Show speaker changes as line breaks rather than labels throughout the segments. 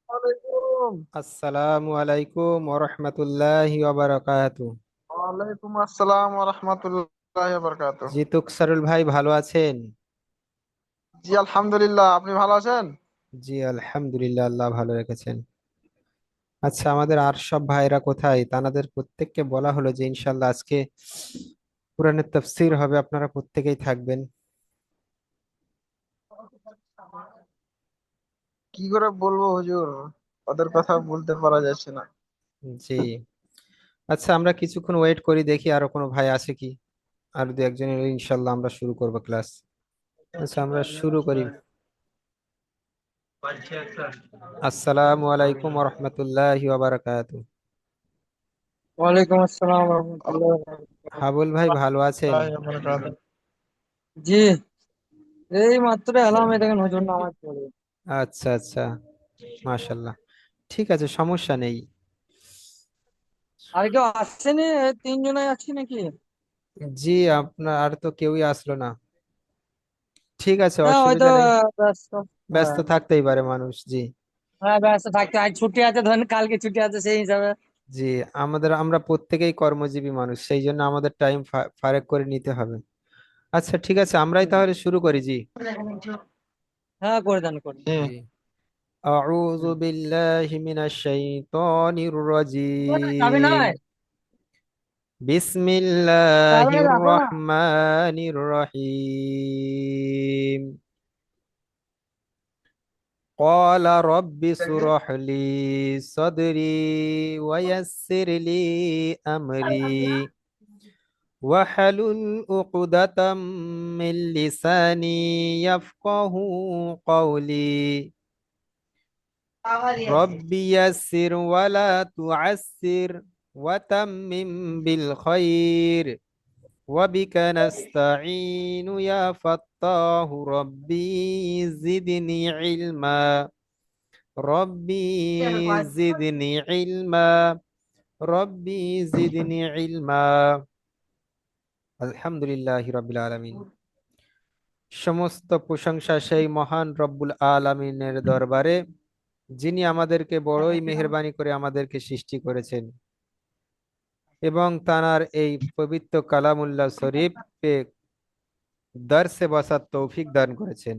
ওয়ালাইকুম।
আসসালামু আলাইকুম ওরহমতুল্লাহি ওয়াবারাকাতু।
ওয়ালাইকুম আসসালাম ওয়া রাহমাতুল্লাহি ওয়া বারাকাতুহু।
জি তুকসারুল ভাই ভালো আছেন?
জি আলহামদুলিল্লাহ, আপনি ভালো আছেন?
জি আলহামদুলিল্লাহ, আল্লাহ ভালো রেখেছেন। আচ্ছা, আমাদের আর সব ভাইরা কোথায়? তাদের প্রত্যেককে বলা হলো যে ইনশাল্লাহ আজকে কোরআনের তাফসীর হবে, আপনারা প্রত্যেকেই থাকবেন।
কি করে বলবো হুজুর, ওদের কথা বলতে পারা যাচ্ছে না।
জি। আচ্ছা, আমরা কিছুক্ষণ ওয়েট করি, দেখি আরো কোনো ভাই আছে কি। আর দু একজন এলে ইনশাল্লাহ আমরা শুরু করব ক্লাস। আচ্ছা, আমরা শুরু করি। আসসালামু আলাইকুম ওরহমতুল্লাহি ওয়াবারাকাতু।
ওয়ালাইকুম আসসালাম রহমতুল্লাহ।
হাবুল ভাই ভালো আছেন?
জি, এই মাত্র এলাম, এই দেখেন হুজুর নামাজ পড়ে।
আচ্ছা আচ্ছা, মাশাল্লাহ। ঠিক আছে, সমস্যা নেই।
আর কেউ আসছেনি? এই তিনজনে আছি নাকি?
জি, আপনার আর তো কেউই আসলো না। ঠিক আছে,
হ্যাঁ হয়তো
অসুবিধা নেই।
ব্যস্ত।
ব্যস্ত
হ্যাঁ,
থাকতেই পারে মানুষ, জি।
হ্যাঁ ব্যস্ত থাকতে, আজ ছুটি আছে, ধরেন কালকে ছুটি আছে সেই হিসাবে।
জি, আমরা প্রত্যেকেই কর্মজীবী মানুষ, সেই জন্য আমাদের টাইম ফারেক করে নিতে হবে। আচ্ছা ঠিক আছে, আমরাই
হুম।
তাহলে শুরু করি, জি।
হ্যাঁ করে দেন, করে দেন।
জি।
জি। আউযু
হুম।
বিল্লাহি মিনাশ শাইতানির
চাবি
রাজিম।
নাই? চাবি
বিসমিল্লাহির
রাখো না।
রহমানির রহিম। قال رب اشرح لي صدري ويسر لي أمري واحلل عقدة من لساني يفقه قولي رب يسر ولا تعسر وتمم بالخير وبك نستعين يا فتاه ربي زدني علما ربي زدني علما ربي زدني علما আলহামদুলিল্লাহি রাব্বিল আলামিন। সমস্ত প্রশংসা সেই মহান রব্বুল আলামিনের দরবারে, যিনি আমাদেরকে বড়ই মেহেরবানি করে আমাদেরকে সৃষ্টি করেছেন এবং তানার এই পবিত্র কালামুল্লাহ শরীফে দর্শে বসার তৌফিক দান করেছেন।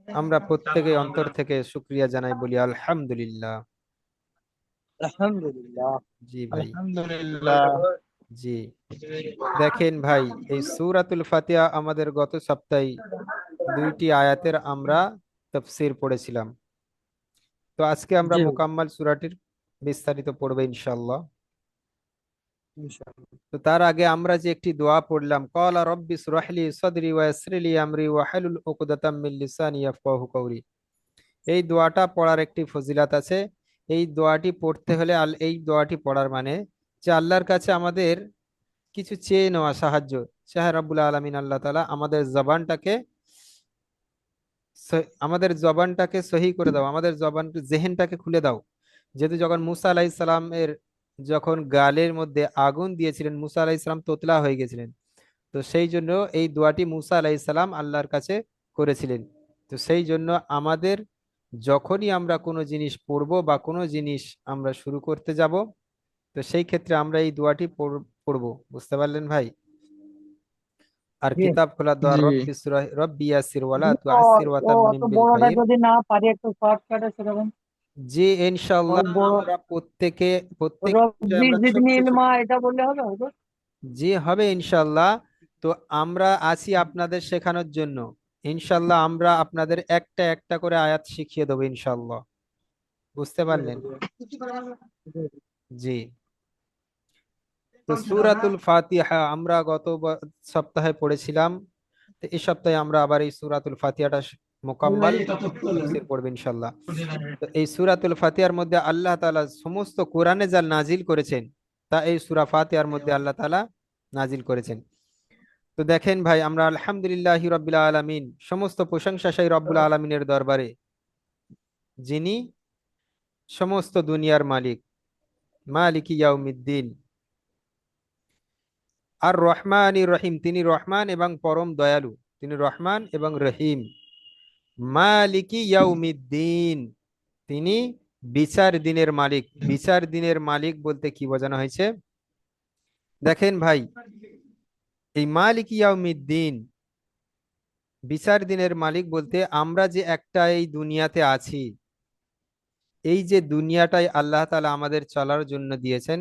আমরা প্রত্যেকে অন্তর থেকে শুকরিয়া জানাই, বলি আলহামদুলিল্লাহ।
আলহামদুলিল্লাহ।
জি ভাই।
আলহামদুলিল্লাহ।
জি। দেখেন ভাই, এই সূরাতুল ফাতিহা আমাদের গত সপ্তাহে দুইটি আয়াতের আমরা তাফসীর পড়েছিলাম। তো আজকে আমরা
জি
মোকাম্মল সূরাটির বিস্তারিত পড়বো ইনশাআল্লাহ।
ইনশাআল্লাহ।
তো তার আগে আমরা যে একটি দোয়া পড়লাম, ক্বালা রাব্বি ইশরাহ লি সাদরি ওয়া ইয়াসসির লি আমরি ওয়াহলুল উকদাতাম মিন লিসানি ইয়াফকাহু কওলি। এই দোয়াটা পড়ার একটি ফজিলাত আছে। এই দোয়াটি পড়তে হলে এই দোয়াটি পড়ার মানে যে আল্লাহর কাছে আমাদের কিছু চেয়ে নেওয়া সাহায্য। চাহে রাব্বুল আলামিন আল্লাহ তাআলা আমাদের জবানটাকে সহি করে দাও, আমাদের জবানকে জেহেনটাকে খুলে দাও। যেহেতু যখন মুসা আলাইহিস সালামের যখন গালের মধ্যে আগুন দিয়েছিলেন, মুসা আলাইহিস সালাম তোতলা হয়ে গেছিলেন। তো সেই জন্য এই দোয়াটি মুসা আলাইহিস সালাম আল্লাহর কাছে করেছিলেন। তো সেই জন্য আমাদের যখনই আমরা কোনো জিনিস পড়বো বা কোনো জিনিস আমরা শুরু করতে যাব, তো সেই ক্ষেত্রে আমরা এই দোয়াটি পড়বো। বুঝতে পারলেন ভাই? আর
জি।
কিতাব খোলার দোয়া,
জি।
রব্বি ইয়াসির ওয়ালা
ও
তুআসির
ও
ওয়াতাম্মিম
অত
বিল
বড়টা
খাইর।
যদি না পারি একটু শর্টকাটে সেরকম।
জি
ওই
ইনশাল্লাহ,
বড়
আমরা প্রত্যেক বিষয়ে
রব্বি
আমরা
জিদনি
ছোট্ট ছোট্ট।
ইলমা এটা বললে হবে হয়তো।
জি হবে ইনশাল্লাহ। তো আমরা আছি আপনাদের শেখানোর জন্য। ইনশাল্লাহ আমরা আপনাদের একটা একটা করে আয়াত শিখিয়ে দেবো ইনশাল্লাহ। বুঝতে পারলেন? জি। তো সূরাতুল ফাতিহা আমরা গত সপ্তাহে পড়েছিলাম। তো এই সপ্তাহে আমরা আবার এই সূরাতুল ফাতিহাটা মোকাম্মল তাফসীর পড়ব ইনশাল্লাহ। তো এই সূরাতুল ফাতিহার মধ্যে আল্লাহ তাআলা সমস্ত কোরআনে যা নাজিল করেছেন, তা এই সূরা ফাতিহার মধ্যে আল্লাহ তাআলা নাজিল করেছেন। তো দেখেন ভাই, আমরা আলহামদুলিল্লাহি রাব্বিল আলামিন, সমস্ত প্রশংসা সেই রব্বুল আলামিনের দরবারে, যিনি সমস্ত দুনিয়ার মালিক, মালিকি ইয়াউমিদ্দিন। আর রহমানির রহিম, তিনি রহমান এবং পরম দয়ালু। তিনি রহমান এবং রহিম। মালিকি ইয়াউমিদ্দিন, তিনি বিচার দিনের মালিক। বিচার দিনের মালিক বলতে কি বোঝানো হয়েছে? দেখেন ভাই, এই মালিকি ইয়াউমিদ্দিন, বিচার দিনের মালিক বলতে আমরা যে একটা এই দুনিয়াতে আছি, এই যে দুনিয়াটাই আল্লাহ তাআলা আমাদের চলার জন্য দিয়েছেন।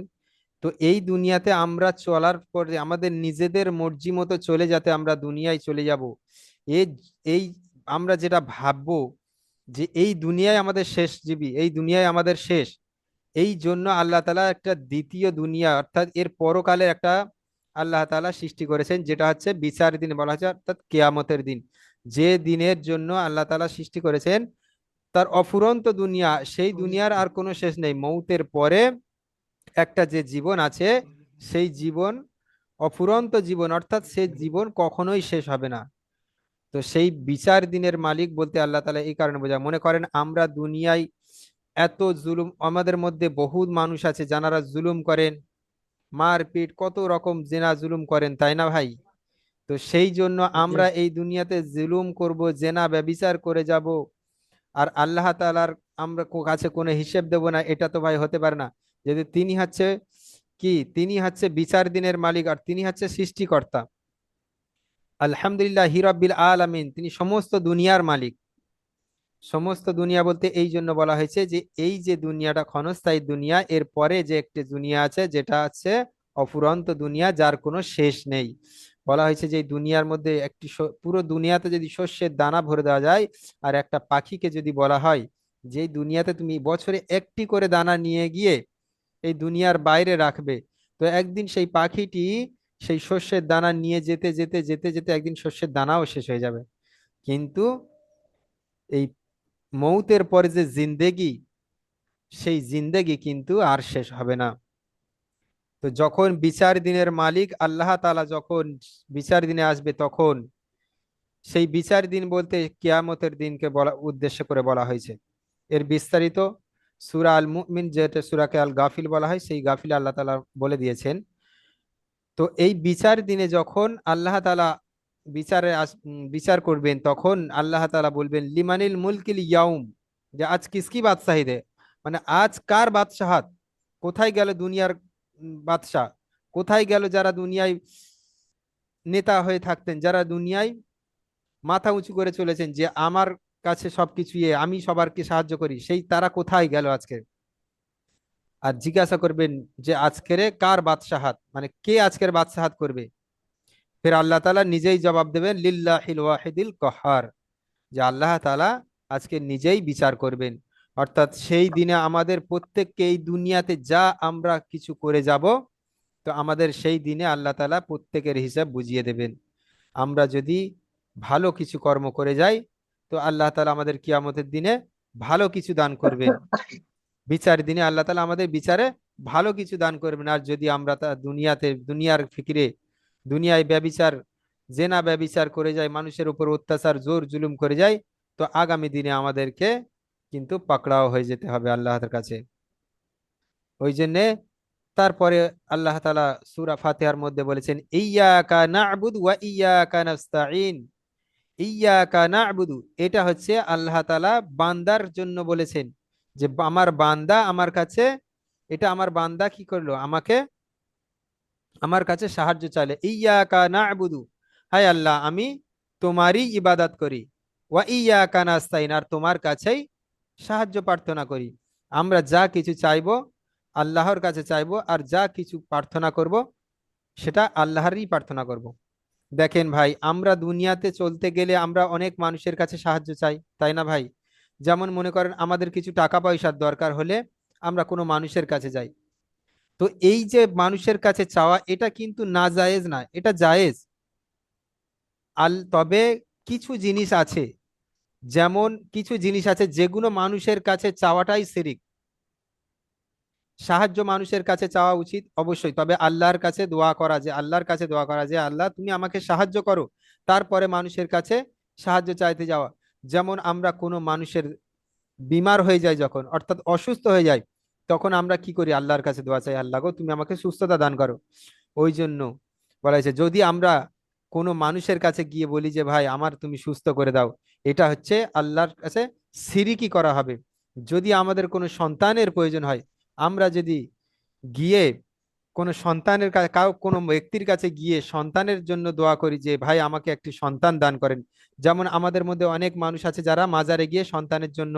তো এই দুনিয়াতে আমরা চলার পরে আমাদের নিজেদের মর্জি মতো চলে, যাতে আমরা দুনিয়ায় চলে যাব, এই এই আমরা যেটা ভাববো যে এই দুনিয়ায় আমাদের শেষ জীবী, এই দুনিয়ায় আমাদের শেষ, এই জন্য আল্লাহ তাআলা একটা দ্বিতীয় দুনিয়া, অর্থাৎ এর পরকালে একটা আল্লাহ তাআলা সৃষ্টি করেছেন, যেটা হচ্ছে বিচার দিন বলা হচ্ছে, অর্থাৎ কেয়ামতের দিন। যে দিনের জন্য আল্লাহ তাআলা সৃষ্টি করেছেন তার অফুরন্ত দুনিয়া, সেই দুনিয়ার আর কোনো শেষ নেই। মৌতের পরে একটা যে জীবন আছে, সেই জীবন অফুরন্ত জীবন, অর্থাৎ সেই জীবন কখনোই শেষ হবে না। তো সেই বিচার দিনের মালিক বলতে আল্লাহ তাআলা এই কারণে বোঝায়। মনে করেন আমরা দুনিয়ায় এত জুলুম, আমাদের মধ্যে বহুত মানুষ আছে যারা জুলুম করেন, মারপিট, কত রকম জেনা জুলুম করেন, তাই না ভাই? তো সেই জন্য আমরা এই দুনিয়াতে জুলুম করব, জেনা ব্যভিচার করে যাব, আর আল্লাহ তাআলার আমরা কাছে কোনো হিসেব দেব না, এটা তো ভাই হতে পারে না। যদি তিনি হচ্ছে কি, তিনি হচ্ছে বিচার দিনের মালিক, আর তিনি হচ্ছে সৃষ্টিকর্তা। আলহামদুলিল্লাহ রাব্বিল আলামিন, তিনি সমস্ত দুনিয়ার মালিক। সমস্ত দুনিয়া বলতে এই জন্য বলা হয়েছে যে এই যে দুনিয়াটা ক্ষণস্থায়ী দুনিয়া, এর পরে যে একটি দুনিয়া আছে যেটা আছে অফুরন্ত দুনিয়া, যার কোনো শেষ নেই। বলা হয়েছে যে এই দুনিয়ার মধ্যে একটি পুরো দুনিয়াতে যদি শস্যের দানা ভরে দেওয়া যায়, আর একটা পাখিকে যদি বলা হয় যে এই দুনিয়াতে তুমি বছরে একটি করে দানা নিয়ে গিয়ে এই দুনিয়ার বাইরে রাখবে, তো একদিন সেই পাখিটি সেই শস্যের দানা নিয়ে যেতে যেতে যেতে যেতে একদিন শস্যের দানাও শেষ হয়ে যাবে। কিন্তু এই মৌতের পরে যে জিন্দেগি, সেই জিন্দেগি কিন্তু আর শেষ হবে না। তো যখন বিচার দিনের মালিক আল্লাহ তাআলা যখন বিচার দিনে আসবে, তখন সেই বিচার দিন বলতে কিয়ামতের দিনকে বলা উদ্দেশ্য করে বলা হয়েছে। এর বিস্তারিত সূরা আল মুমিন, যেটা সূরাকে আল গাফিল বলা হয়, সেই গাফিলে আল্লাহ তাআলা বলে দিয়েছেন। তো এই বিচার দিনে যখন আল্লাহ তাআলা বিচার করবেন, তখন আল্লাহ তাআলা বলবেন লিমানিল মুলকিল ইয়াউম, যে আজ কিসকি বাদশাহী দে, মানে আজ কার বাদশাহাত, কোথায় গেল দুনিয়ার বাদশাহ, কোথায় গেল যারা দুনিয়ায় নেতা হয়ে থাকতেন, যারা দুনিয়ায় মাথা উঁচু করে চলেছেন যে আমার কাছে সবকিছু আমি সবারকে সাহায্য করি, সেই তারা কোথায় গেল আজকে। আর জিজ্ঞাসা করবেন যে আজকের কার বাদশাহাত, মানে কে আজকের বাদশাহাত করবে। ফির আল্লাহ তাআলা নিজেই জবাব দেবেন লিল্লাহিল ওয়াহিদিল কহার, যে আল্লাহ তাআলা আজকে নিজেই বিচার করবেন। অর্থাৎ সেই দিনে আমাদের প্রত্যেককে এই দুনিয়াতে যা আমরা কিছু করে যাব, তো আমাদের সেই দিনে আল্লাহ তাআলা প্রত্যেকের হিসাব বুঝিয়ে দেবেন। আমরা যদি ভালো কিছু কর্ম করে যাই, তো আল্লাহ তাআলা আমাদের কিয়ামতের দিনে ভালো কিছু দান করবেন। বিচার দিনে আল্লাহ তাআলা আমাদের বিচারে ভালো কিছু দান করবেন। আর যদি আমরা তা দুনিয়াতে দুনিয়ার ফিকিরে দুনিয়ায় ব্যভিচার, জেনা ব্যভিচার করে যাই, মানুষের উপর অত্যাচার জোর জুলুম করে যাই, তো আগামী দিনে আমাদেরকে কিন্তু পাকড়াও হয়ে যেতে হবে আল্লাহর কাছে। ওই জন্যে তারপরে আল্লাহ তাআলা সূরা ফাতিহার মধ্যে বলেছেন ইয়্যাকা না'বুদু ওয়া ইয়্যাকা নাস্তাঈন। ইয়্যাকা না'বুদু, এটা হচ্ছে আল্লাহ তাআলা বান্দার জন্য বলেছেন, যে আমার বান্দা আমার কাছে, এটা আমার বান্দা কি করলো, আমাকে আমার কাছে সাহায্য চাইলে। ইয়্যাকা না'বুদু, হায় আল্লাহ আমি তোমারই ইবাদত করি, ওয়া ইয়্যাকা নাস্তাঈন, আর তোমার কাছেই সাহায্য প্রার্থনা করি। আমরা যা কিছু চাইবো আল্লাহর কাছে চাইবো, আর যা কিছু প্রার্থনা করব সেটা আল্লাহরই প্রার্থনা করব। দেখেন ভাই, আমরা দুনিয়াতে চলতে গেলে আমরা অনেক মানুষের কাছে সাহায্য চাই, তাই না ভাই? যেমন মনে করেন আমাদের কিছু টাকা পয়সার দরকার হলে আমরা কোনো মানুষের কাছে যাই। তো এই যে মানুষের কাছে চাওয়া, এটা কিন্তু না জায়েজ না, এটা জায়েজ। তবে কিছু জিনিস আছে, যেমন কিছু জিনিস আছে যেগুলো মানুষের কাছে চাওয়াটাই শিরিক। সাহায্য মানুষের কাছে চাওয়া উচিত অবশ্যই, তবে আল্লাহর কাছে দোয়া করা, যে আল্লাহর কাছে দোয়া করা যে আল্লাহ তুমি আমাকে সাহায্য করো, তারপরে মানুষের কাছে সাহায্য চাইতে যাওয়া। যেমন আমরা কোনো মানুষের বিমার হয়ে যায় যখন, অর্থাৎ অসুস্থ হয়ে যায়, তখন আমরা কি করি, আল্লাহর কাছে দোয়া চাই, আল্লাহ গো তুমি আমাকে সুস্থতা দান করো। ওই জন্য বলা হয়েছে যদি আমরা কোনো মানুষের কাছে গিয়ে বলি যে ভাই আমার তুমি সুস্থ করে দাও, এটা হচ্ছে আল্লাহর কাছে সিরিকি করা হবে। যদি আমাদের কোনো সন্তানের প্রয়োজন হয়, আমরা যদি গিয়ে কোনো সন্তানের কাছে, কোনো ব্যক্তির কাছে গিয়ে সন্তানের জন্য দোয়া করি যে ভাই আমাকে একটি সন্তান দান করেন, যেমন আমাদের মধ্যে অনেক মানুষ আছে যারা মাজারে গিয়ে সন্তানের জন্য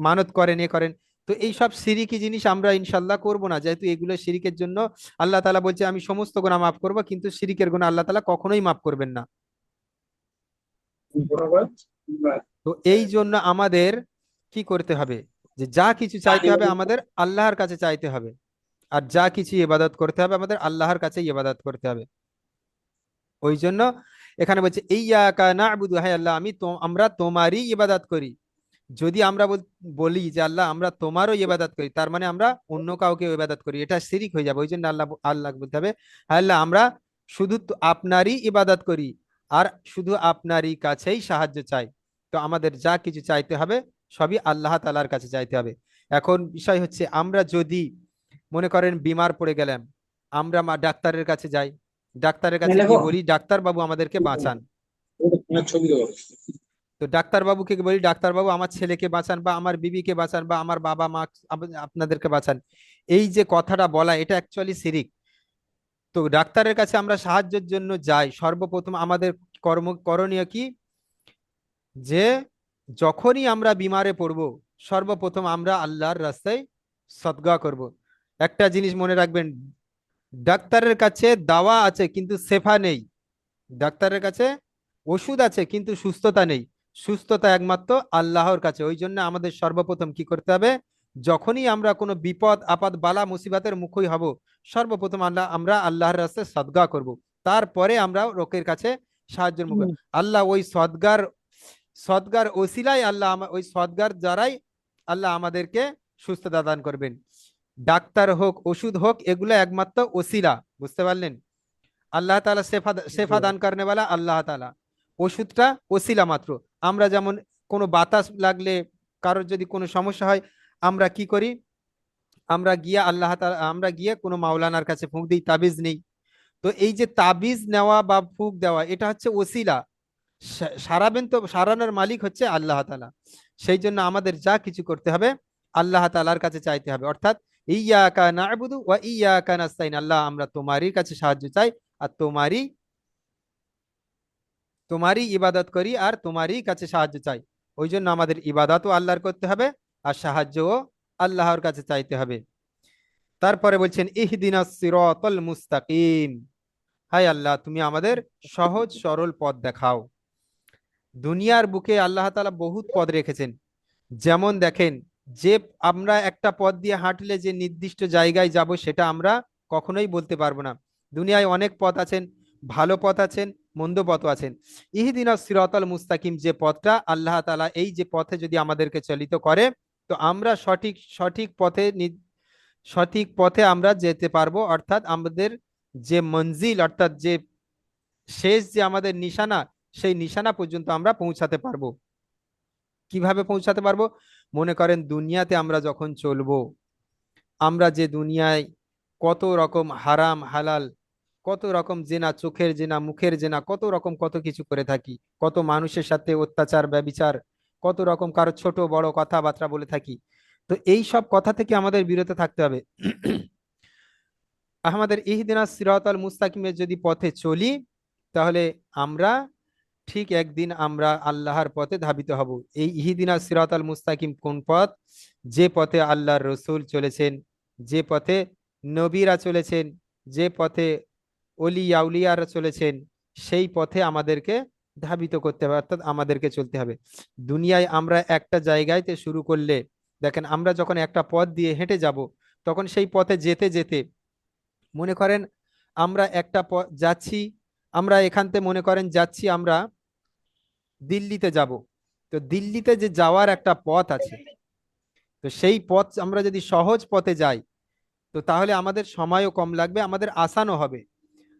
মানত করেন, এ করেন। তো এই সব সিরিকি জিনিস আমরা ইনশাল্লাহ করব না, যেহেতু এগুলো শিরিকের জন্য আল্লাহ তাআলা বলছে আমি সমস্ত গুনাহ মাফ করব, কিন্তু শিরিকের গুনাহ আল্লাহ তাআলা কখনোই মাফ করবেন না। তো এই জন্য আমাদের কি করতে হবে, যে যা কিছু চাইতে হবে আমাদের আল্লাহর কাছে চাইতে হবে, আর যা কিছু ইবাদত করতে হবে আমাদের আল্লাহর কাছে ইবাদত করতে হবে। ওই জন্য এখানে বলছে ইয়্যাকা না'বুদু, হে আল্লাহ আমরা তোমারই ইবাদত করি। যদি আমরা বলি যে আল্লাহ আমরা তোমারও ইবাদত করি, তার মানে আমরা অন্য কাউকে ইবাদত করি, এটা শিরিক হয়ে যাবে। ওই জন্য আল্লাহ আল্লাহ বলতে হবে হ্যাঁ আল্লাহ আমরা শুধু আপনারই ইবাদত করি, আর শুধু আপনারই কাছেই সাহায্য চাই। তো আমাদের যা কিছু চাইতে হবে সবই আল্লাহ তাআলার কাছে চাইতে হবে। এখন বিষয় হচ্ছে, আমরা যদি মনে করেন বিমার পড়ে গেলাম, আমরা ডাক্তারের কাছে যাই, ডাক্তারের কাছে গিয়ে বলি ডাক্তার বাবু আমাদেরকে বাঁচান। তো ডাক্তার বাবুকে বলি ডাক্তার বাবু আমার ছেলেকে বাঁচান, বা আমার বিবিকে বাঁচান, বা আমার বাবা মা আপনাদেরকে বাঁচান। এই যে কথাটা বলা, এটা অ্যাকচুয়ালি শিরিক। তো ডাক্তারের কাছে আমরা সাহায্যের জন্য যাই, সর্বপ্রথম আমাদের করণীয় কি, যে যখনই আমরা বিমারে পড়ব সর্বপ্রথম আমরা আল্লাহর রাস্তায় সদকা করব। একটা জিনিস মনে রাখবেন, ডাক্তারের কাছে দাওয়া আছে কিন্তু শেফা নেই, ডাক্তারের কাছে ওষুধ আছে কিন্তু সুস্থতা নেই। সুস্থতা একমাত্র আল্লাহর কাছে। ওই জন্য আমাদের সর্বপ্রথম কি করতে হবে, যখনই আমরা কোনো বিপদ আপদ বালা মুসিবতের মুখই হব, সর্বপ্রথম আমরা আল্লাহর রাস্তায় সদকা করব। তারপরে আমরা লোকের কাছে সাহায্যের মুখ, আল্লাহ ওই সদগার সদগার ওসিলাই আল্লাহ ওই সদগার দ্বারাই আল্লাহ আমাদেরকে সুস্থতা দান করবেন। ডাক্তার হোক ওষুধ হোক এগুলো একমাত্র ওসিলা, বুঝতে পারলেন? আল্লাহ তাআলা শেফা দান করনে वाला আল্লাহ তাআলা, ওষুধটা ওসিলা মাত্র। আমরা যেমন কোনো বাতাস লাগলে, কারোর যদি কোনো সমস্যা হয়, আমরা কি করি, আমরা গিয়ে আল্লাহ তাআলা, আমরা গিয়ে কোনো মাওলানার কাছে ফুঁক দিই, তাবিজ নেই। তো এই যে তাবিজ নেওয়া বা ফুঁক দেওয়া এটা হচ্ছে ওসিলা, সারাবেন তো সারানোর মালিক হচ্ছে আল্লাহ তাআলা। সেই জন্য আমাদের যা কিছু করতে হবে আল্লাহ তাআলার কাছে চাইতে হবে, অর্থাৎ ইয়্যাকা না'বুদু ওয়া ইয়্যাকা নাস্তাইন, আল্লাহ আমরা তোমারই কাছে সাহায্য চাই, আর তোমারই তোমারই ইবাদত করি, আর তোমারই কাছে সাহায্য চাই। ওই জন্য আমাদের ইবাদতও আল্লাহর করতে হবে, আর সাহায্যও আল্লাহর কাছে চাইতে হবে। তারপরে বলছেন ইহদিনাস সিরাতাল মুস্তাকিম, হাই আল্লাহ তুমি আমাদের সহজ সরল পথ দেখাও। দুনিয়ার বুকে আল্লাহ তাআলা বহুত পথ রেখেছেন। যেমন দেখেন, যে আমরা একটা পথ দিয়ে হাঁটলে যে নির্দিষ্ট জায়গায় যাব সেটা আমরা কখনোই বলতে পারবো না। দুনিয়ায় অনেক পথ আছেন, ভালো পথ আছেন, মন্দ পথ আছেন। ইহদিনাস সিরাতাল মুস্তাকিম, যে পথটা আল্লাহ তাআলা এই যে পথে যদি আমাদেরকে চালিত করে, তো আমরা সঠিক সঠিক পথে সঠিক পথে আমরা যেতে পারবো, অর্থাৎ আমাদের যে মঞ্জিল, অর্থাৎ যে শেষ যে আমাদের নিশানা, সেই নিশানা পর্যন্ত আমরা পৌঁছাতে পারবো। কিভাবে পৌঁছাতে পারবো? মনে করেন দুনিয়াতে আমরা যখন চলবো, আমরা যে দুনিয়ায় কত রকম হারাম হালাল, কত রকম জেনা, চোখের জেনা, মুখের জেনা, কত রকম কত কিছু করে থাকি, কত মানুষের সাথে অত্যাচার ব্যভিচার, কত রকম কারো ছোট বড় কথাবার্তা বলে থাকি। তো এই সব কথা থেকে আমাদের বিরত থাকতে হবে। আমাদের ইহদিনাস সিরাতাল মুস্তাকিমের যদি পথে চলি, তাহলে আমরা ঠিক একদিন আমরা আল্লাহর পথে ধাবিত হব। এই ইহদিনাস সিরাতাল মুস্তাকিম কোন পথ? যে পথে আল্লাহর রসুল চলেছেন, যে পথে নবীরা চলেছেন, যে পথে অলি আউলিয়ারা চলেছেন, সেই পথে আমাদেরকে ধাবিত করতে হবে, অর্থাৎ আমাদেরকে চলতে হবে। দুনিয়ায় আমরা একটা জায়গাতে শুরু করলে, দেখেন আমরা যখন একটা পথ দিয়ে হেঁটে যাব, তখন সেই পথে যেতে যেতে মনে করেন আমরা একটা পথ যাচ্ছি, আমরা এখান থেকে মনে করেন যাচ্ছি আমরা দিল্লিতে যাব। তো দিল্লিতে যে যাওয়ার একটা পথ আছে, তো সেই পথ আমরা যদি সহজ পথে যাই, তো তাহলে আমাদের সময়ও কম লাগবে, আমাদের আসানও হবে।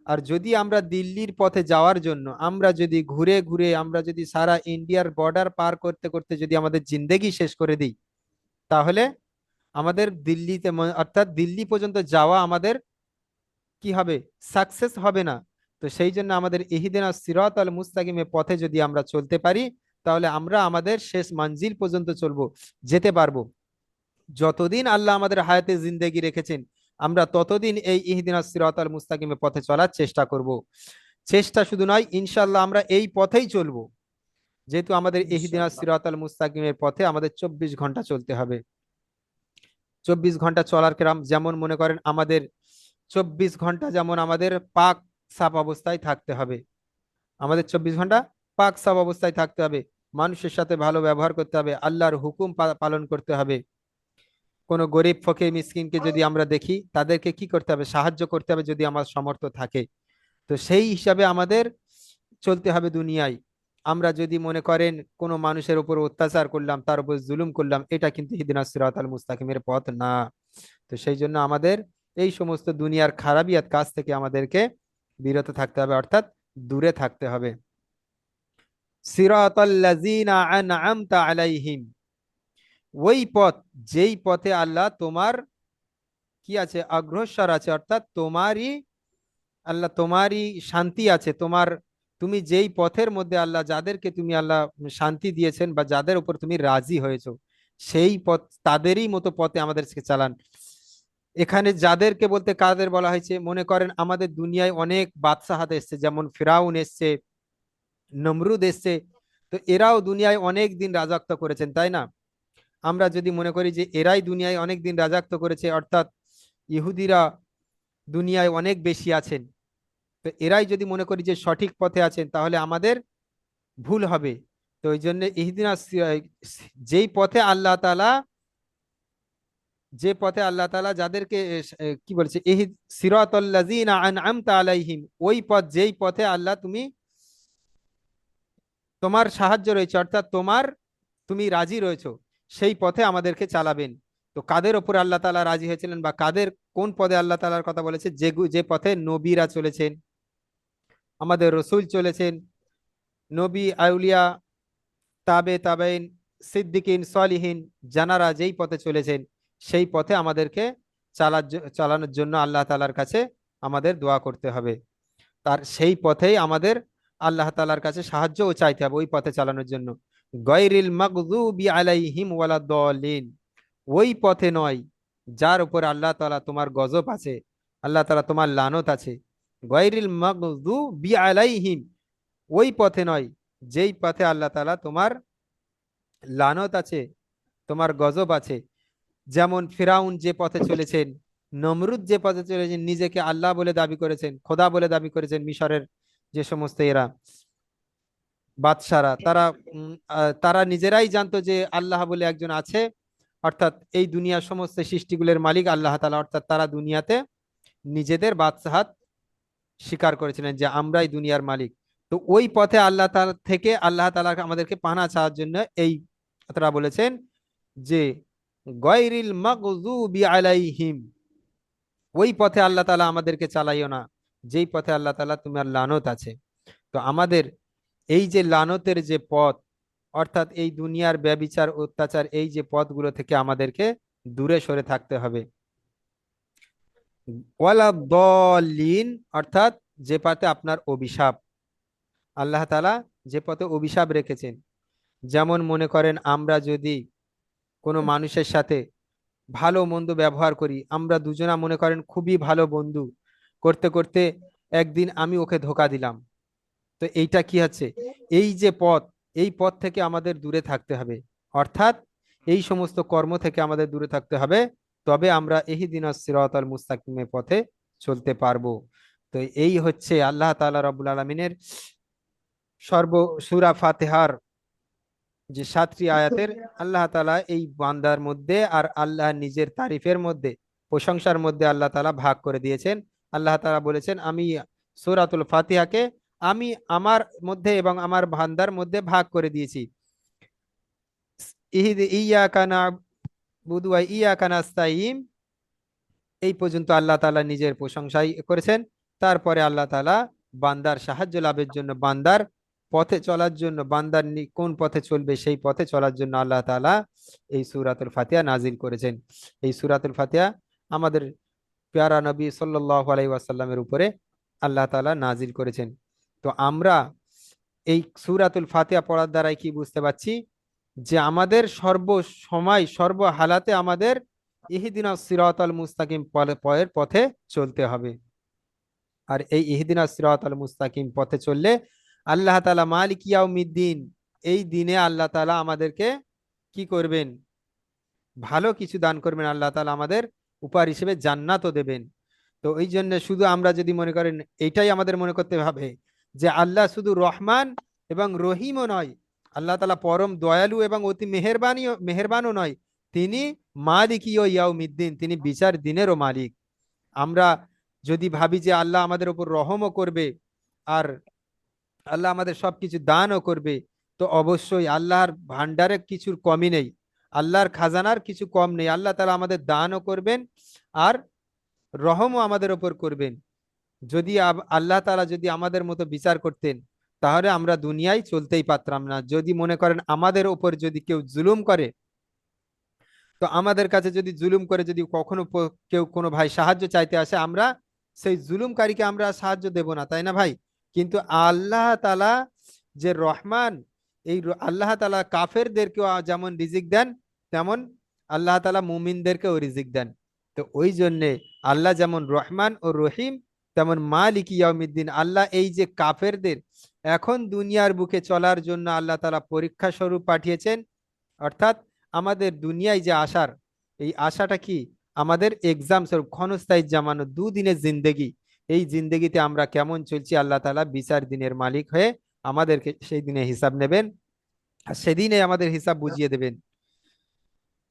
আর যদি আমরা দিল্লির পথে যাওয়ার জন্য আমরা যদি ঘুরে ঘুরে, আমরা যদি সারা ইন্ডিয়ার বর্ডার পার করতে করতে যদি আমাদের জিন্দেগি শেষ করে দিই, তাহলে আমাদের দিল্লিতে অর্থাৎ দিল্লি পর্যন্ত যাওয়া আমাদের কি হবে, সাকসেস হবে না। তো সেই জন্য আমাদের ইহদিনাস সিরাতাল মুস্তাকিমের পথে যদি আমরা চলতে পারি, তাহলে আমরা আমাদের শেষ মঞ্জিল পর্যন্ত চলবো, যেতে পারবো। যতদিন আল্লাহ আমাদের হায়াতে জিন্দেগি রেখেছেন, আমরা ততদিন এই ইহদিনাস সিরাতাল মুস্তাকিমের পথে চলার চেষ্টা করব। চেষ্টা শুধু নয়, ইনশাআল্লাহ আমরা এই পথেই চলবো। যেহেতু আমাদের ইহদিনাস
ইনশাআল্লাহ।
সিরাতাল মুস্তাকিমের পথে আমাদের 24 ঘন্টা চলতে হবে। 24 ঘন্টা চলার কেরাম, যেমন মনে করেন আমাদের 24 ঘন্টা যেমন আমাদের পাক সাফ অবস্থায় থাকতে হবে, আমাদের 24 ঘন্টা পাক সাফ অবস্থায় থাকতে হবে, মানুষের সাথে ভালো ব্যবহার করতে হবে, আল্লাহর হুকুম পালন করতে হবে। কোনো গরিব ফকির মিসকিনকে যদি আমরা দেখি, তাদেরকে কি করতে হবে, সাহায্য করতে হবে যদি আমার সামর্থ্য থাকে। তো সেই হিসাবে আমাদের চলতে হবে দুনিয়ায়। আমরা যদি মনে করেন কোনো মানুষের উপর অত্যাচার করলাম, তার উপর জুলুম করলাম, এটা কিন্তু ইহদিনাস সিরাতাল মুস্তাকিমের পথ না। তো সেই জন্য আমাদের এই সমস্ত দুনিয়ার খারাপিয়াত কাজ থেকে আমাদেরকে বিরত থাকতে হবে, অর্থাৎ দূরে থাকতে হবে। সিরাতাল লাযিনা আনআমতা আলাইহিম, ওই পথ যেই পথে আল্লাহ তোমার কি আছে, অগ্রসর আছে, অর্থাৎ তোমারই আল্লাহ তোমারই শান্তি আছে, তোমার তুমি যেই পথের মধ্যে আল্লাহ যাদেরকে তুমি আল্লাহ শান্তি দিয়েছেন বা যাদের উপর তুমি রাজি হয়েছো, সেই পথ তাদেরই মতো পথে আমাদেরকে চালান। এখানে যাদেরকে বলতে কাদের বলা হয়েছে, মনে করেন আমাদের দুনিয়ায় অনেক বাদশাহাত এসছে, যেমন ফিরাউন এসছে, নমরুদ এসছে। তো এরাও দুনিয়ায় অনেক দিন রাজত্ব করেছেন, তাই না? আমরা যদি মনে করি যে এরাই দুনিয়ায় অনেক দিন রাজত্ব করেছে, অর্থাৎ ইহুদিরা দুনিয়ায় অনেক বেশি আছেন, তো এরাই যদি মনে করি যে সঠিক পথে আছেন, তাহলে আমাদের ভুল হবে। তো ওই জন্য ইহদিনা যেই পথে আল্লাহ তাআলা, যে পথে আল্লাহ তাআলা যাদেরকে কি বলছে, সিরাতাল লাযিনা আনআমতা আলাইহিম, ওই পথ যেই পথে আল্লাহ তোমার সাহায্য রয়েছে, অর্থাৎ তুমি রাজি রয়েছো, সেই পথে আমাদেরকে চালাবেন। তো কাদের ওপর আল্লাহ তাআলা রাজি হয়েছিলেন বা কাদের কোন পদে আল্লাহ তাআলার কথা বলেছে, যে পথে নবীরা চলেছেন, আমাদের রসুল চলেছেন, নবী আউলিয়া তাবেইন সিদ্দিকিন সলিহিন, জানারা যেই পথে চলেছেন, সেই পথে আমাদেরকে চালানোর জন্য আল্লাহ তাআলার কাছে আমাদের দোয়া করতে হবে। তার সেই পথেই আমাদের আল্লাহ তাআলার কাছে সাহায্যও চাইতে হবে ওই পথে চালানোর জন্য। গায়রিল মাগযুবি আলাইহিম ওয়ালাদ-দাল্লিন, ওই পথে নয় যার উপর আল্লাহ তাআলা তোমার গজব আছে, আল্লাহ তাআলা তোমার লানত আছে। গায়রিল মাগযুবি আলাইহিম, ওই পথে নয় যেই পথে আল্লাহ তাআলা তোমার লানত আছে, তোমার গজব আছে। যেমন ফিরাউন যে পথে চলেছেন, নমরুদ যে পথে চলেছেন, নিজেকে আল্লাহ বলে দাবি করেছেন, খোদা বলে দাবি করেছেন, মিশরের যে সমস্ত এরা বাদশারা, তারা নিজেরাই জানতো যে আল্লাহ বলে একজন আছে, অর্থাৎ এই দুনিয়ার সমস্ত সৃষ্টিগুলোর মালিক আল্লাহ তাআলা, অর্থাৎ তারা দুনিয়াতে নিজেদের বাদশাহাত স্বীকার করেছিলেন যে আমরাই দুনিয়ার মালিক। তো ওই পথে আল্লাহ তাআলা থেকে আল্লাহ তাআলা আমাদেরকে পানা চাওয়ার জন্য এই কথাটা বলেছেন যে গায়রিল মাগযুবি আলাইহিম, ওই পথে আল্লাহ তাআলা আমাদেরকে চালাইও না, যেই পথে আল্লাহ তাআলা তোমার লানত আছে। তো আমাদের এই যে লানতের যে পথ, অর্থাৎ এই দুনিয়ার ব্যভিচার অত্যাচার, এই যে পথগুলো থেকে আমাদেরকে দূরে সরে থাকতে হবে। ওয়ালা দলিন, অর্থাৎ যে পথে আপনার অভিশাপ, আল্লাহ তাআলা যে পথে অভিশাপ রেখেছেন। যেমন মনে করেন আমরা যদি কোনো মানুষের সাথে ভালো মন্দ ব্যবহার করি, আমরা দুজনা মনে করেন খুবই ভালো বন্ধু, করতে করতে একদিন আমি ওকে ধোকা দিলাম, তো এইটা কি হচ্ছে, এই যে পথ, এই পথ থেকে আমাদের দূরে থাকতে হবে, অর্থাৎ এই সমস্ত কর্ম থেকে আমাদের দূরে থাকতে হবে। তবে আমরা ইহদিনাস সিরাতাল মুস্তাকিমের পথে চলতে পারবো। তো এই হচ্ছে আল্লাহ তাআলা রব্বুল আলামিনের সর্ব সূরা ফাতিহার যে 7টি আয়াতের আল্লাহ তাআলা এই বান্দার মধ্যে আর আল্লাহ নিজের তারিফের মধ্যে, প্রশংসার মধ্যে আল্লাহ তাআলা ভাগ করে দিয়েছেন। আল্লাহ তাআলা বলেছেন, আমি সূরাতুল ফাতিহাকে আমি আমার মধ্যে এবং আমার বান্দার মধ্যে ভাগ করে দিয়েছি। ইয়াকা না'বুদু ওয়া ইয়াকা নাস্তাইন, এই পর্যন্ত আল্লাহ তাআলা নিজের প্রশংসাই করেছেন। তারপরে আল্লাহ তাআলা বান্দার সাহায্য লাভের জন্য, বান্দার পথে চলার জন্য, বান্দার কোন পথে চলবে সেই পথে চলার জন্য আল্লাহ তাআলা এই সূরাতুল ফাতিহা নাজিল করেছেন। এই সূরাতুল ফাতিহা আমাদের প্যারা নবী সাল্লাল্লাহু আলাইহি ওয়াসাল্লামের উপরে আল্লাহ তাআলা নাজিল করেছেন। তো আমরা এই সূরাতুল ফাতিহা পড়ার দ্বারাই কি বুঝতে পারছি, যে আমাদের সর্ব সময় সর্ব হালাতে আমাদের ইহদিনাস সিরাতাল মুস্তাকিম পয়ের পথে চলতে হবে। আর এই ইহদিনাস সিরাতাল মুস্তাকিম পথে চললে আল্লাহ তাআলা মালিক ইয়াউমিদ্দিন, এই দিনে আল্লাহ তাআলা আমাদেরকে কি করবেন, ভালো কিছু দান করবেন। আল্লাহ তাআলা আমাদের উপহার হিসেবে জান্নাতও দেবেন। তো এই জন্য শুধু আমরা যদি মনে করেন, এইটাই আমাদের মনে করতে হবে যে আল্লাহ শুধু রহমান এবং রহিমও নয়, আল্লাহ তাআলা পরম দয়ালু এবং অতি মেহেরবানও নয়, তিনি মালিকিও ইয়াউমিদ্দিন, তিনি বিচার দিনেরও মালিক। আমরা যদি ভাবি যে আল্লাহ আমাদের উপর রহমও করবে আর আল্লাহ আমাদের সবকিছু দানও করবে, তো অবশ্যই আল্লাহর ভান্ডারে কিছুর কমই নেই, আল্লাহর খাজানার কিছু কম নেই। আল্লাহ তাআলা আমাদের দানও করবেন আর রহমও আমাদের ওপর করবেন। যদি আল্লাহ তাআলা যদি আমাদের মতো বিচার করতেন, তাহলে আমরা দুনিয়ায় চলতেই পারতাম না। যদি মনে করেন আমাদের ওপর যদি কেউ জুলুম করে, তো আমাদের কাছে যদি জুলুম করে, যদি কখনো কেউ কোনো ভাই সাহায্য চাইতে আসে, আমরা সেই জুলুমকারীকে আমরা সাহায্য দেব না, তাই না ভাই? কিন্তু আল্লাহ তাআলা যে রহমান, এই আল্লাহ তাআলা কাফেরদেরকেও যেমন রিজিক দেন, তেমন আল্লাহ তাআলা মুমিনদেরকেও রিজিক দেন। তো ওই জন্যে আল্লাহ যেমন রহমান ও রহিম, তেমন মালিক ইয়াউমিদ্দিন। আল্লাহ এই যে কাফেরদের এখন দুনিয়ার বুকে চলার জন্য আল্লাহ তাআলা পরীক্ষা স্বরূপ পাঠিয়েছেন, অর্থাৎ আমাদের দুনিয়ায় যে আসার, এই আশাটা কি আমাদের এক্সাম স্বরূপ, ক্ষণস্থায়ী জামানো দুদিনের জিন্দেগি। এই জিন্দেগিতে আমরা কেমন চলছি, আল্লাহ তাআলা বিচার দিনের মালিক হয়ে আমাদেরকে সেই দিনে হিসাব নেবেন, আর সেদিনে আমাদের হিসাব বুঝিয়ে দেবেন।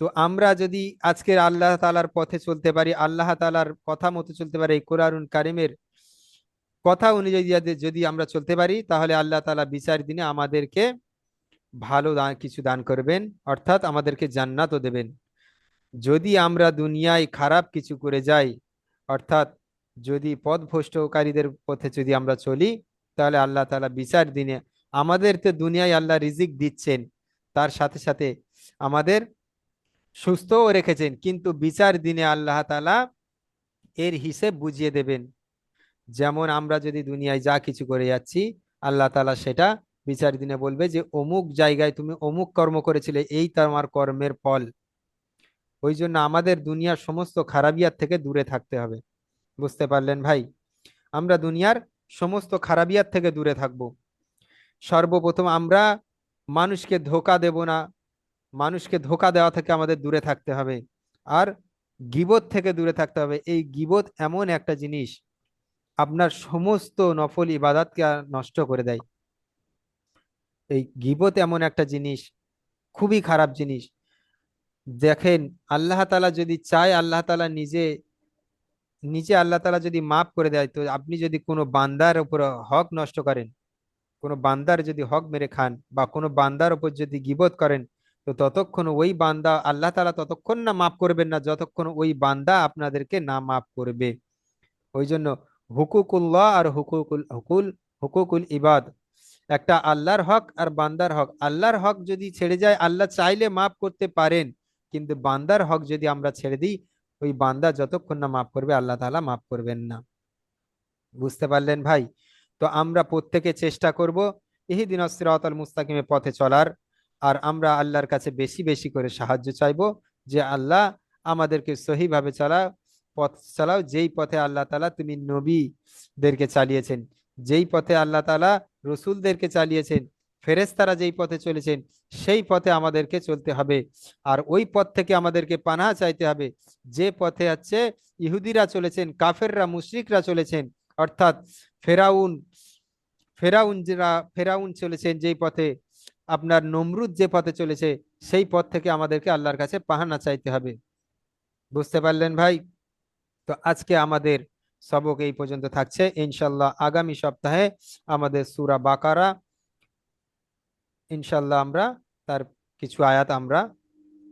তো আমরা যদি আজকের আল্লাহ তাআলার পথে চলতে পারি, আল্লাহ তাআলার কথা মতো চলতে পারি, এই কোরআনুল কারিমের কথা অনুযায়ী যদি আমরা চলতে পারি, তাহলে আল্লাহ তাআলা বিচার দিনে আমাদেরকে ভালো কিছু দান করবেন, অর্থাৎ আমাদেরকে জান্নাতও দেবেন। যদি আমরা দুনিয়ায় খারাপ কিছু করে যাই, অর্থাৎ যদি পথভ্রষ্টকারীদের পথে যদি আমরা চলি, তাহলে আল্লাহ তাআলা বিচার দিনে আমাদের, তো দুনিয়ায় আল্লাহ রিজিক দিচ্ছেন, তার সাথে সাথে আমাদের সুস্থও রেখেছেন, কিন্তু বিচার দিনে আল্লাহ তাআলা এর হিসেব বুঝিয়ে দেবেন। যেমন আমরা যদি দুনিয়ায় যা কিছু করে যাচ্ছি, আল্লাহ তাআলা সেটা বিচার দিনে বলবে যে অমুক জায়গায় তুমি অমুক কর্ম করেছিলে, এই তোমার কর্মের ফল। ওই জন্য আমাদের দুনিয়ার সমস্ত খারাপিয়াত থেকে দূরে থাকতে হবে। বুঝতে পারলেন ভাই? আমরা দুনিয়ার সমস্ত খারাপিয়াত থেকে দূরে থাকব। সর্বপ্রথম আমরা মানুষকে ধোঁকা দেব না, মানুষকে ধোঁকা দেওয়া থেকে আমাদের দূরে থাকতে হবে। আর গীবত থেকে দূরে থাকতে হবে। এই গীবত এমন একটা জিনিস, আপনার সমস্ত নফল ইবাদতকে নষ্ট করে দেয়। এই গীবত এমন একটা জিনিস, খুবই খারাপ জিনিস। দেখেন, আল্লাহ তাআলা যদি চায়, আল্লাহ তাআলা নিজে নিজে আল্লাহ তাআলা যদি মাফ করে দেয়, তো আপনি যদি কোনো বান্দার উপর হক নষ্ট করেন, কোনো বান্দার যদি হক মেরে খান, বা কোনো বান্দার উপর যদি গীবত করেন, তো ততক্ষণ ওই বান্দা আল্লাহ তাআলা ততক্ষণ না মাফ করবেন না, যতক্ষণ ওই বান্দা আপনাদেরকে না মাফ করবে। ওই জন্য হুকুকুল্লাহ আর হুকুকুল ইবাদ, একটা আল্লাহর হক আর বান্দার হক। আল্লাহর হক যদি ছেড়ে যায়, আল্লাহ চাইলে মাফ করতে পারেন, কিন্তু বান্দার হক যদি আমরা ছেড়ে দিই, ওই বান্দা যতক্ষণ না মাফ করবে, আল্লাহ তাআলা মাফ করবেন না। বুঝতে পারলেন ভাই? তো আমরা প্রত্যেকে চেষ্টা করব ইহদিনাস সিরাতাল মুস্তাকিমের পথে চলার। আর আমরা আল্লাহর কাছে বেশি বেশি করে সাহায্য চাইবো, যে আল্লাহ আমাদেরকে সহিভাবে পথ চালাও, যেই পথে আল্লাহ তাআলা তুমি নবীদেরকে চালিয়েছেন, যেই পথে আল্লাহ তাআলা রসুলদেরকে চালিয়েছেন, ফেরেশতারা যেই পথে চলেছেন, সেই পথে আমাদেরকে চলতে হবে। আর ওই পথ থেকে আমাদেরকে পানাহ চাইতে হবে, যে পথে আছে ইহুদিরা চলেছেন, কাফেররা মুশরিকরা চলেছেন, অর্থাৎ ফেরাউন ফেরাউন চলেছেন যেই পথে, আপনার নমরুদ যে পথে চলেছে, সেই পথ থেকে আমাদেরকে আল্লাহর কাছে পাহানা চাইতে হবে। বুঝতে পারলেন ভাই? তো আজকে আমাদের সবক এই পর্যন্ত থাকছে। ইনশাল্লাহ আগামী সপ্তাহে আমাদের সূরা বাকারা, ইনশাল্লাহ আমরা তার কিছু আয়াত আমরা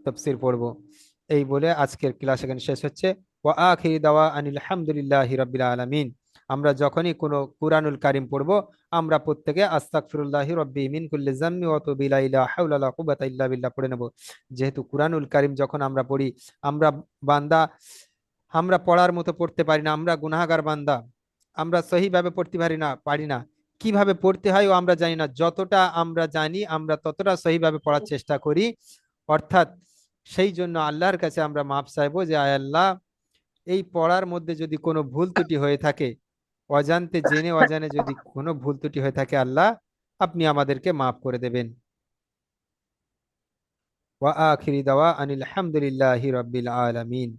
তাফসীর পড়ব। এই বলে আজকের ক্লাস এখানে শেষ হচ্ছে। ওয়া আখিরি দাওয়া আনিল হামদুলিল্লাহি রাব্বিল আলামিন। আমরা যখনই কোনো কুরআনুল কারীম পড়ব, আমরা প্রত্যেকে আস্তাগফিরুল্লাহি রাব্বি মিন কুল্লি যামমি ওয়া তুবু ইলাইহি লা হাওলা ওয়ালা কুওয়াতা ইল্লা বিল্লাহ পড়ে নেব। যেহেতু কুরআনুল কারীম যখন আমরা পড়ি, আমরা বান্দা, আমরা পড়ার মতো পড়তে পারি না, আমরা গুনাহগার বান্দা। আমরা সহিভাবে পড়তে পারি না, কিভাবে পড়তে হয় ও আমরা জানি না। যতটা আমরা জানি আমরা ততটা সহিভাবে পড়ার চেষ্টা করি। অর্থাৎ সেই জন্য আল্লাহর কাছে আমরা মাপ চাইবো যে আয় আল্লাহ, এই পড়ার মধ্যে যদি কোনো ভুল ত্রুটি হয়ে থাকে, অজান্তে জেনে অজানে যদি কোনো ভুল ত্রুটি হয়ে থাকে, আল্লাহ আপনি আমাদেরকে মাফ করে দেবেন। ওয়া আখিরি দাওয়া আনিল হামদুলিল্লাহি রাব্বিল আলামিন।